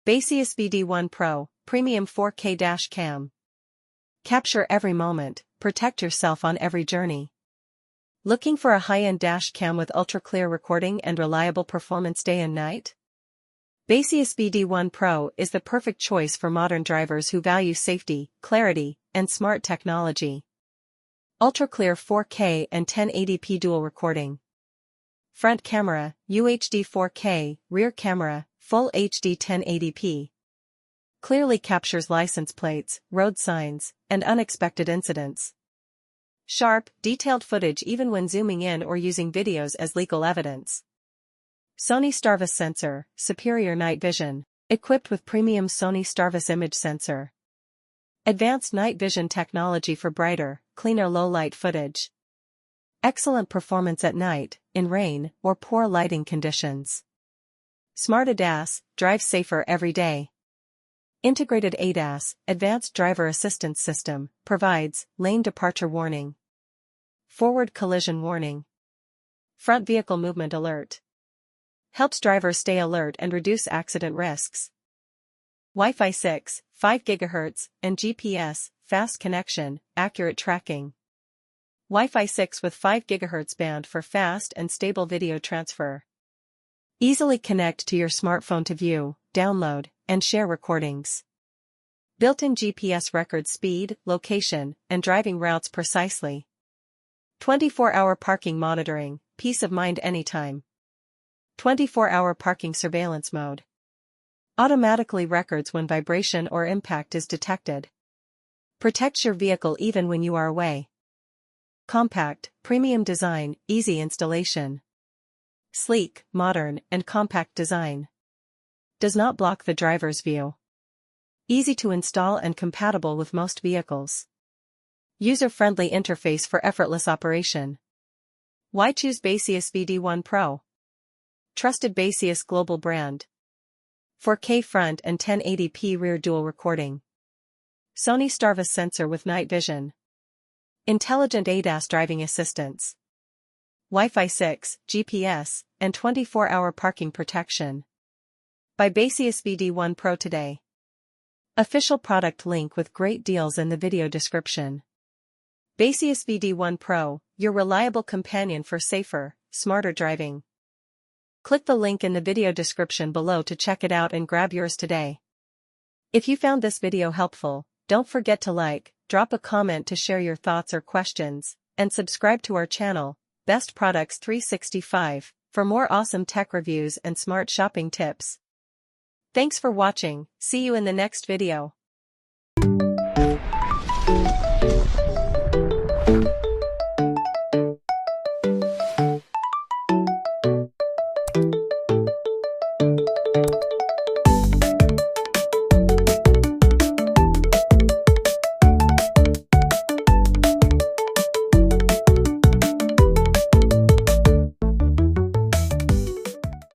Baseus VD1 Pro, Premium 4K Dashcam. Capture every moment, protect yourself on every journey. Looking for a high-end dashcam with ultra-clear recording and reliable performance day and night? Baseus VD1 Pro is the perfect choice for modern drivers who value safety, clarity, and smart technology. Ultra-clear 4K and 1080p dual recording. Front camera, UHD 4K, rear camera, Full HD 1080p. Clearly captures license plates, road signs, and unexpected incidents. Sharp, detailed footage even when zooming in or using videos as legal evidence. SONY STARVIS sensor, superior night vision, equipped with premium SONY STARVIS image sensor. Advanced night vision technology for brighter, cleaner low-light footage. Excellent performance at night, in rain or poor lighting conditions. Smart ADAS, drive safer every day. Integrated ADAS, Advanced Driver Assistance System, provides lane departure warning, forward collision warning, front vehicle movement alert. Helps drivers stay alert and reduce accident risks. Wi-Fi 6, 5 GHz, and GPS, fast connection, accurate tracking. Wi-Fi 6 with 5 GHz band for fast and stable video transfer. Easily connect to your smartphone to view, download, and share recordings. Built-in GPS records speed, location, and driving routes precisely. 24-hour parking monitoring, peace of mind anytime. 24-hour parking surveillance mode. Automatically records when vibration or impact is detected. Protects your vehicle even when you are away. Compact, premium design, easy installation. Sleek, modern, and compact design. Does not block the driver's view. Easy to install and compatible with most vehicles. User-friendly interface for effortless operation. Why choose Baseus VD1 Pro? Trusted Baseus global brand. 4K front and 1080p rear dual recording. SONY STARVIS sensor with night vision. Intelligent ADAS driving assistance. Wi-Fi 6, GPS, and 24-hour parking protection. Buy Baseus VD1 Pro today. Official product link with great deals in the video description. Baseus VD1 Pro, your reliable companion for safer, smarter driving. Click the link in the video description below to check it out and grab yours today. If you found this video helpful, don't forget to like, drop a comment to share your thoughts or questions, and subscribe to our channel, Best Products 365, for more awesome tech reviews and smart shopping tips. Thanks for watching, see you in the next video.